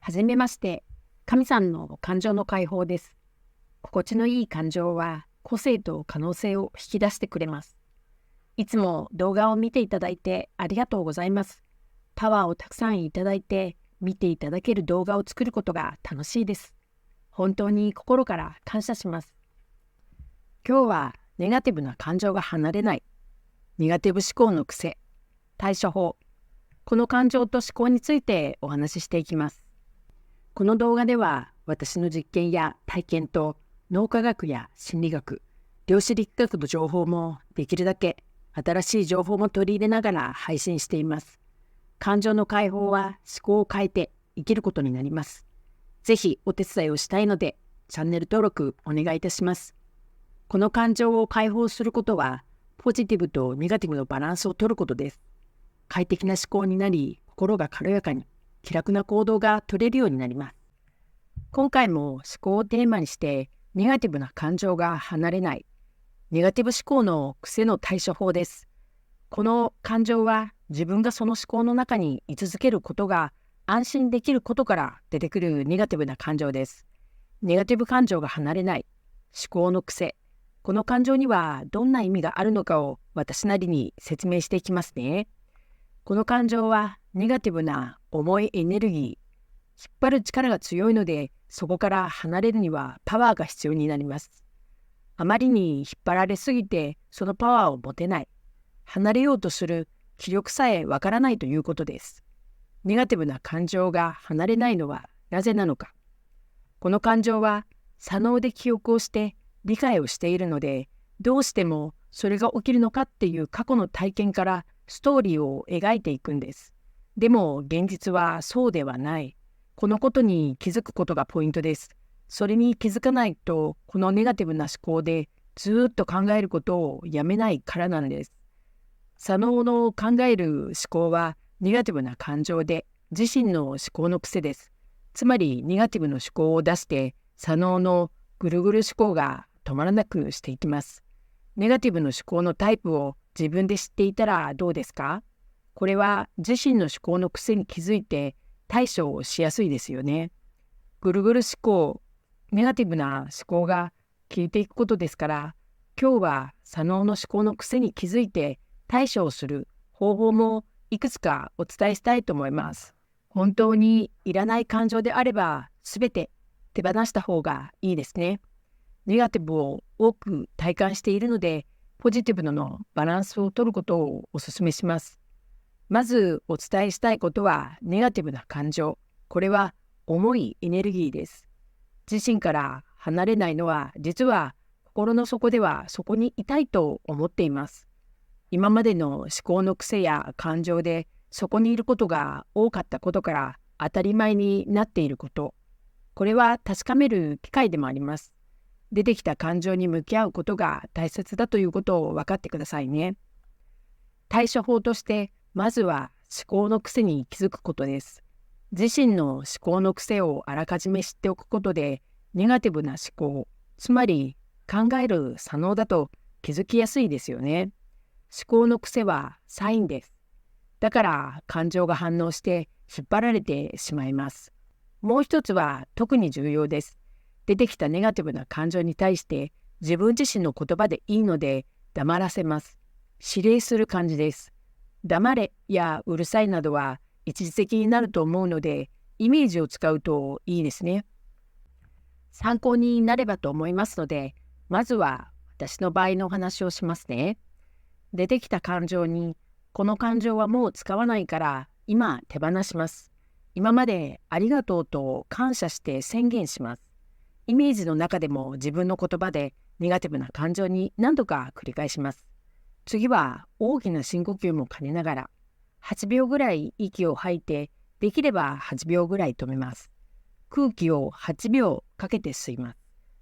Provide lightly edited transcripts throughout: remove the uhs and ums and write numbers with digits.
はじめまして、神さんの感情の解放です。心地のいい感情は個性と可能性を引き出してくれます。いつも動画を見ていただいてありがとうございます。パワーをたくさんいただいて見ていただける動画を作ることが楽しいです。本当に心から感謝します。今日はネガティブな感情が離れない、ネガティブ思考の癖、対処法、この感情と思考についてお話ししていきます。この動画では私の実験や体験と脳科学や心理学、量子力学の情報もできるだけ新しい情報も取り入れながら配信しています。感情の解放は思考を変えて生きることになります。ぜひお手伝いをしたいのでチャンネル登録お願いいたします。この感情を解放することはポジティブとネガティブのバランスを取ることです。快適な思考になり心が軽やかに気楽な行動が取れるようになります。今回も思考をテーマにしてネガティブな感情が離れないネガティブ思考の癖の対処法です。この感情は自分がその思考の中に居続けることが安心できることから出てくるネガティブな感情です。ネガティブ感情が離れない思考の癖、この感情にはどんな意味があるのかを私なりに説明していきますね。この感情はネガティブな重いエネルギー、引っ張る力が強いので、そこから離れるにはパワーが必要になります。あまりに引っ張られすぎて、そのパワーを持てない。離れようとする気力さえわからないということです。ネガティブな感情が離れないのはなぜなのか。この感情は左脳で記憶をして理解をしているので、どうしてもそれが起きるのかっていう過去の体験からストーリーを描いていくんです。でも現実はそうではない。このことに気づくことがポイントです。それに気づかないと、このネガティブな思考でずっと考えることをやめないからなんです。左脳の考える思考はネガティブな感情で自身の思考の癖です。つまりネガティブの思考を出して左脳のぐるぐる思考が止まらなくしていきます。ネガティブの思考のタイプを自分で知っていたらどうですか？これは自身の思考の癖に気づいて対処をしやすいですよね。ぐるぐる思考、ネガティブな思考が消えていくことですから、今日は左脳の思考の癖に気づいて対処をする方法もいくつかお伝えしたいと思います。本当にいらない感情であれば全て手放した方がいいですね。ネガティブを多く体感しているので、ポジティブのバランスを取ることをお勧めします。まずお伝えしたいことは、ネガティブな感情。これは重いエネルギーです。自身から離れないのは、実は心の底ではそこにいたいと思っています。今までの思考の癖や感情でそこにいることが多かったことから当たり前になっていること。これは確かめる機会でもあります。出てきた感情に向き合うことが大切だということを分かってくださいね。対処法として、まずは思考の癖に気づくことです。自身の思考の癖をあらかじめ知っておくことで、ネガティブな思考、つまり考える左脳だと気づきやすいですよね。思考の癖はサインです。だから感情が反応して引っ張られてしまいます。もう一つは特に重要です。出てきたネガティブな感情に対して自分自身の言葉でいいので黙らせます。指令する感じです。黙れやうるさいなどは一時的になると思うので、イメージを使うといいですね。参考になればと思いますので、まずは私の場合のお話をしますね。出てきた感情に、この感情はもう使わないから今手放します。今までありがとうと感謝して宣言します。イメージの中でも自分の言葉でネガティブな感情に何度か繰り返します。次は大きな深呼吸も兼ねながら、8秒ぐらい息を吐いて、できれば8秒ぐらい止めます。空気を8秒かけて吸います。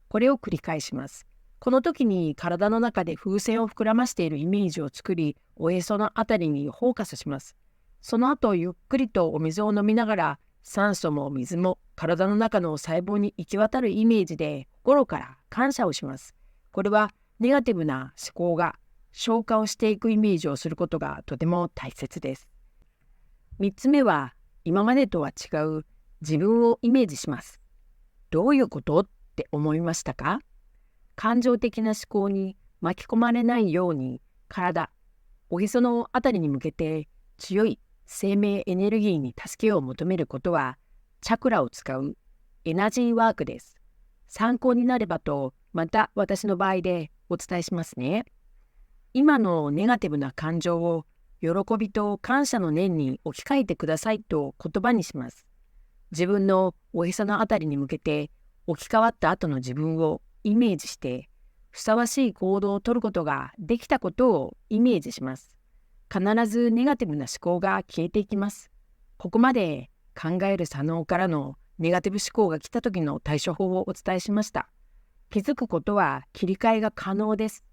これを繰り返します。この時に体の中で風船を膨らましているイメージを作り、おへそのあたりにフォーカスします。その後ゆっくりとお水を飲みながら、酸素も水も体の中の細胞に行き渡るイメージで心から感謝をします。これはネガティブな思考が消化をしていくイメージをすることがとても大切です。3つ目は今までとは違う自分をイメージします。どういうことって思いましたか？感情的な思考に巻き込まれないように体、おへそのあたりに向けて強い生命エネルギーに助けを求めることはチャクラを使うエナジーワークです。参考になればとまた私の場合でお伝えしますね。今のネガティブな感情を喜びと感謝の念に置き換えてくださいと言葉にします。自分のおへそのあたりに向けて置き換わった後の自分をイメージしてふさわしい行動をとることができたことをイメージします。必ずネガティブな思考が消えていきます。ここまで考える左脳からのネガティブ思考が来た時の対処法をお伝えしました。気づくことは切り替えが可能です。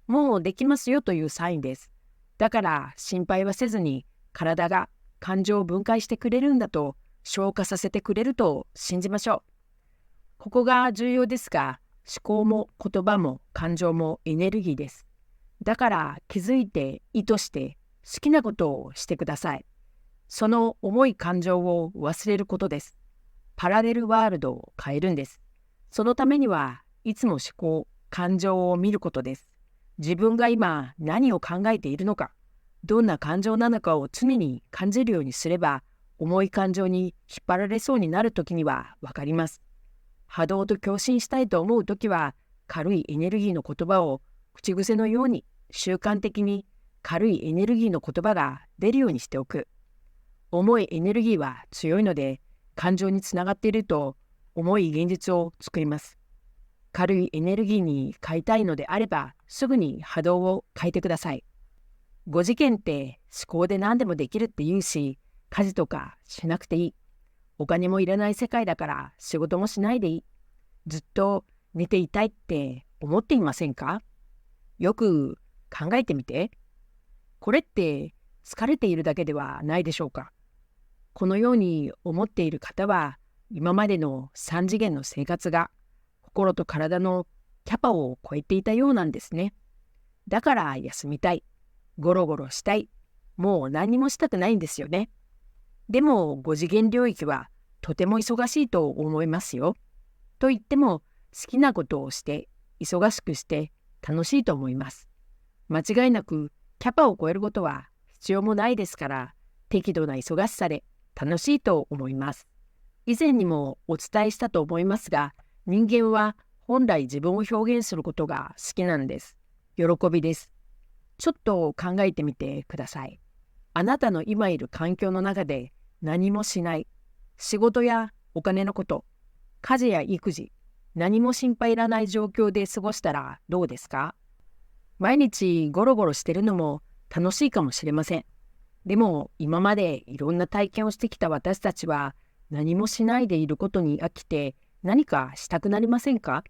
もうできますよというサインです。だから心配はせずに体が感情を分解してくれるんだと消化させてくれると信じましょう。ここが重要ですが、思考も言葉も感情もエネルギーです。だから気づいて意図して好きなことをしてください。その重い感情を忘れることです。パラレルワールドを変えるんです。そのためにはいつも思考、感情を見ることです。自分が今何を考えているのか、どんな感情なのかを常に感じるようにすれば、重い感情に引っ張られそうになるときにはわかります。波動と共振したいと思うときは、軽いエネルギーの言葉を口癖のように習慣的に軽いエネルギーの言葉が出るようにしておく。重いエネルギーは強いので、感情につながっていると重い現実を作ります。軽いエネルギーに変えたいのであれば、すぐに波動を変えてください。5次元って思考で何でもできるって言うし、家事とかしなくていい。お金もいらない世界だから仕事もしないでいい。ずっと寝ていたいって思っていませんか？よく考えてみて。これって疲れているだけではないでしょうか。このように思っている方は、今までの3次元の生活が心と体のキャパを超えていたようなんですね。だから休みたい、ゴロゴロしたい、もう何もしたくないんですよね。でも5次元領域はとても忙しいと思いますよ。と言っても好きなことをして忙しくして楽しいと思います。間違いなくキャパを超えることは必要もないですから、適度な忙しさで楽しいと思います。以前にもお伝えしたと思いますが、人間は本来自分を表現することが好きなんです。喜びです。ちょっと考えてみてください。あなたの今いる環境の中で何もしない、仕事やお金のこと、家事や育児、何も心配いらない状況で過ごしたらどうですか？毎日ゴロゴロしてるのも楽しいかもしれません。でも今までいろんな体験をしてきた私たちは、何もしないでいることに飽きて何かしたくなりませんか？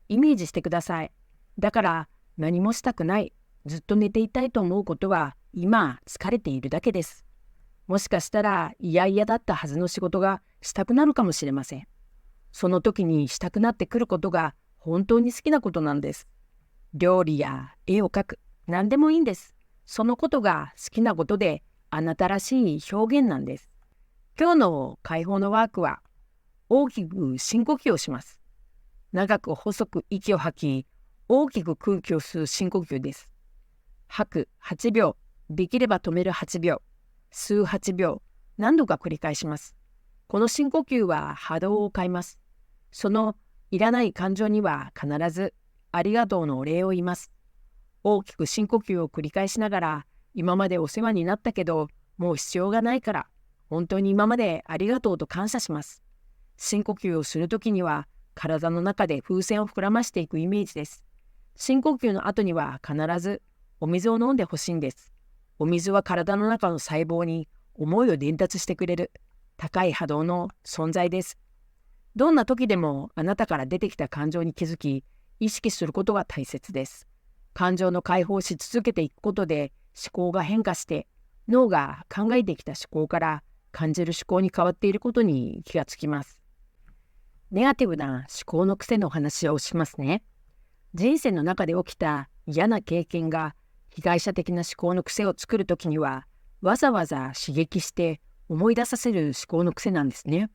イメージしてください。だから何もしたくない、ずっと寝ていたいと思うことは今疲れているだけです。もしかしたら嫌々だったはずの仕事がしたくなるかもしれません。その時にしたくなってくることが本当に好きなことなんです。料理や絵を描く、何でもいいんです。そのことが好きなことであなたらしい表現なんです。今日の解放のワークは大きく深呼吸をします。長く細く息を吐き、大きく空気を吸う深呼吸です。吐く8秒、できれば止める8秒、吸う8秒、何度か繰り返します。この深呼吸は波動を変えます。そのいらない感情には必ずありがとうのお礼を言います。大きく深呼吸を繰り返しながら、今までお世話になったけど、もう必要がないから、本当に今までありがとうと感謝します。深呼吸をするときには、体の中で風船を膨らましていくイメージです。深呼吸の後には必ずお水を飲んでほしいんです。お水は体の中の細胞に思いを伝達してくれる高い波動の存在です。どんな時でもあなたから出てきた感情に気づき、意識することが大切です。感情の解放をし続けていくことで思考が変化して、脳が考えてきた思考から感じる思考に変わっていることに気がつきます。ネガティブな思考の癖のお話をしますね。人生の中で起きた嫌な経験が被害者的な思考の癖を作るときには、わざわざ刺激して思い出させる思考の癖なんですね。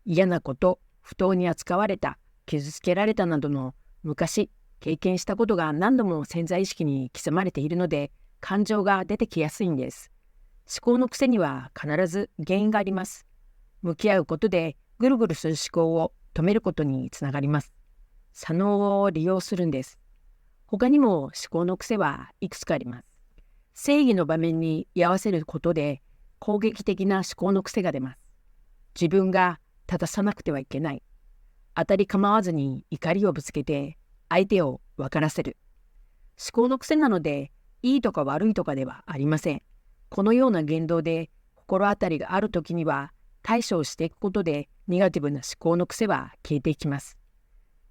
嫌なこと、不当に扱われた、傷つけられたなどの昔経験したことが何度も潜在意識に刻まれているので、感情が出てきやすいんです。思考の癖には必ず原因があります。向き合うことでぐるぐるする思考を止めることにつながります。左脳を利用するんです。他にも思考の癖はいくつかあります。正義の場面に居合わせることで攻撃的な思考の癖が出ます。自分が正さなくてはいけない。当たり構わずに怒りをぶつけて相手を分からせる。思考の癖なので、いいとか悪いとかではありません。このような言動で心当たりがあるときには対処をしていくことでネガティブな思考の癖は消えていきます。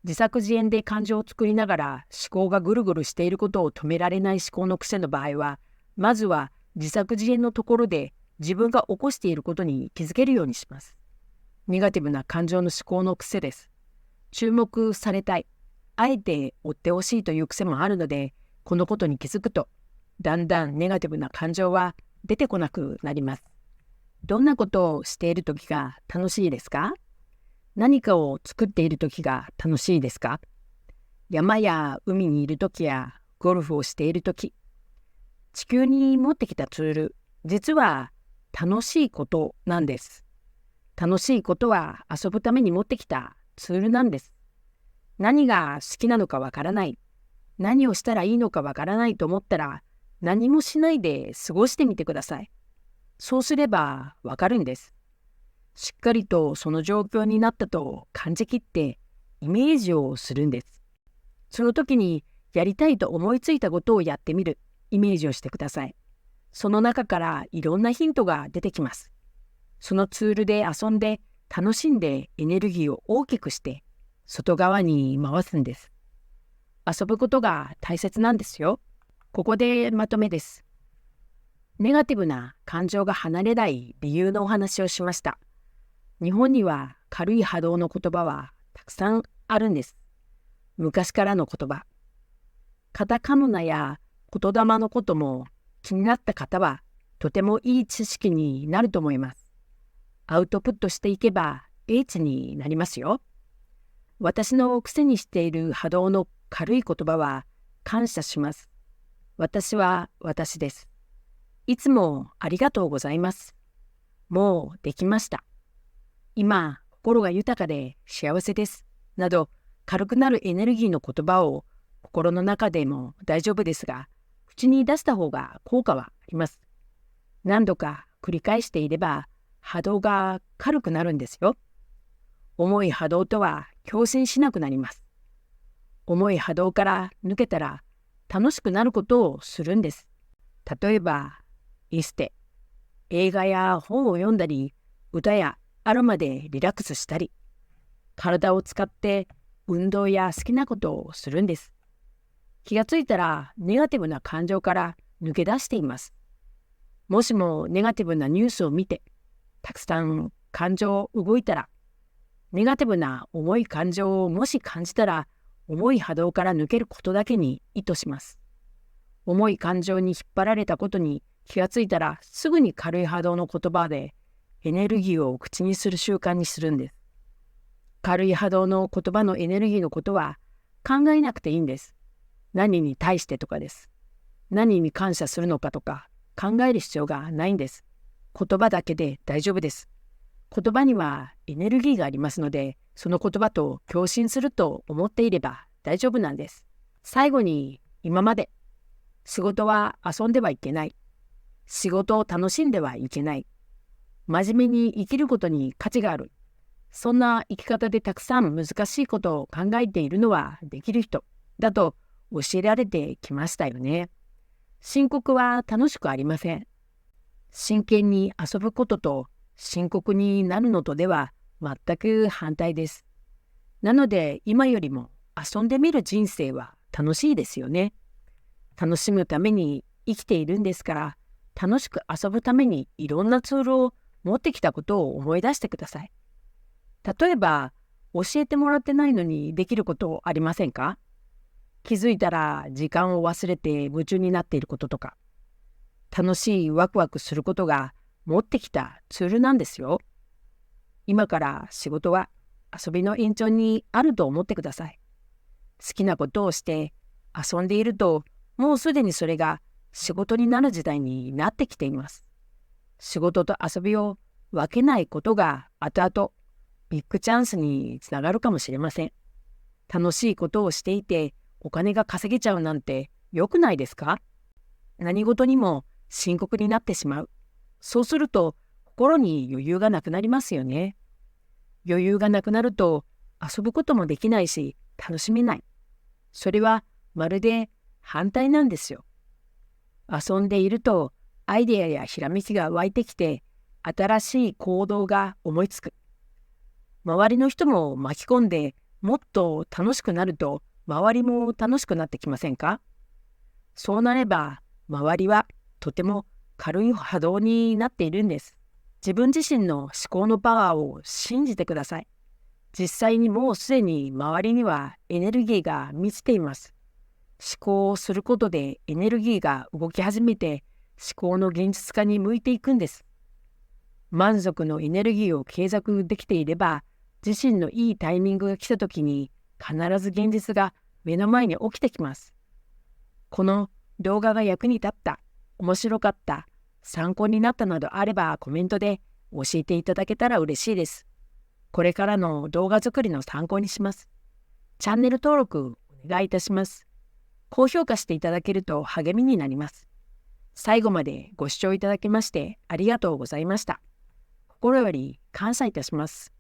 自作自演で感情を作りながら思考がぐるぐるしていることを止められない思考の癖の場合は、まずは自作自演のところで自分が起こしていることに気づけるようにします。ネガティブな感情の思考の癖です。注目されたい、あえて追ってほしいという癖もあるので、このことに気づくと、だんだんネガティブな感情は出てこなくなります。どんなことをしているときが楽しいですか？何かを作っているときが楽しいですか？山や海にいるときやゴルフをしているとき、地球に持ってきたツール、実は楽しいことなんです。楽しいことは遊ぶために持ってきたツールなんです。何が好きなのかわからない、何をしたらいいのかわからないと思ったら、何もしないで過ごしてみてください。そうすればわかるんです。しっかりとその状況になったと感じきってイメージをするんです。その時にやりたいと思いついたことをやってみるイメージをしてください。その中からいろんなヒントが出てきます。そのツールで遊んで楽しんでエネルギーを大きくして外側に回すんです。遊ぶことが大切なんですよ。ここでまとめです。ネガティブな感情が離れない理由のお話をしました。日本には軽い波動の言葉はたくさんあるんです。昔からの言葉。カタカナや言霊のことも気になった方はとてもいい知識になると思います。アウトプットしていけば英知になりますよ。私の癖にしている波動の軽い言葉は感謝します。私は私です。いつもありがとうございます。もうできました。今、心が豊かで幸せです。など、軽くなるエネルギーの言葉を心の中でも大丈夫ですが、口に出した方が効果はあります。何度か繰り返していれば、波動が軽くなるんですよ。重い波動とは共振しなくなります。重い波動から抜けたら楽しくなることをするんです。例えば、エステ、映画や本を読んだり、歌やアロマでリラックスしたり、体を使って運動や好きなことをするんです。気がついたらネガティブな感情から抜け出しています。もしもネガティブなニュースを見て、たくさん感情動いたら、ネガティブな重い感情をもし感じたら、重い波動から抜けることだけに意図します。重い感情に引っ張られたことに気がついたら、すぐに軽い波動の言葉でエネルギーを口にする習慣にするんです。軽い波動の言葉のエネルギーのことは考えなくていいんです。何に対してとかです。何に感謝するのかとか考える必要がないんです。言葉だけで大丈夫です。言葉にはエネルギーがありますので、その言葉と共振すると思っていれば大丈夫なんです。最後に、今まで仕事は遊んではいけない。仕事を楽しんではいけない。真面目に生きることに価値がある。そんな生き方でたくさん難しいことを考えているのはできる人だと教えられてきましたよね。深刻は楽しくありません。真剣に遊ぶことと深刻になるのとでは全く反対です。なので今よりも遊んでみる人生は楽しいですよね。楽しむために生きているんですから、楽しく遊ぶためにいろんなツールを持ってきたことを思い出してください。例えば、教えてもらってないのにできることありませんか？気づいたら時間を忘れて夢中になっていることとか、楽しいワクワクすることが持ってきたツールなんですよ。今から仕事は遊びの延長にあると思ってください。好きなことをして遊んでいると、もうすでにそれが仕事になる時代になってきています。仕事と遊びを分けないことが後々ビッグチャンスにつながるかもしれません。楽しいことをしていてお金が稼げちゃうなんて良くないですか？何事にも深刻になってしまう。そうすると心に余裕がなくなりますよね。余裕がなくなると遊ぶこともできないし楽しめない。それはまるで反対なんですよ。遊んでいるとアイデアやひらめきが湧いてきて新しい行動が思いつく。周りの人も巻き込んでもっと楽しくなると周りも楽しくなってきませんか？そうなれば周りはとても軽い波動になっているんです。自分自身の思考のパワーを信じてください。実際にもうすでに周りにはエネルギーが満ちています。思考をすることでエネルギーが動き始めて思考の現実化に向いていくんです。満足のエネルギーを継続できていれば、自身のいいタイミングが来た時に必ず現実が目の前に起きてきます。この動画が役に立った、面白かった、参考になったなどあればコメントで教えていただけたら嬉しいです。これからの動画作りの参考にします。チャンネル登録お願いいたします。高評価していただけると励みになります。最後までご視聴いただきましてありがとうございました。心より感謝いたします。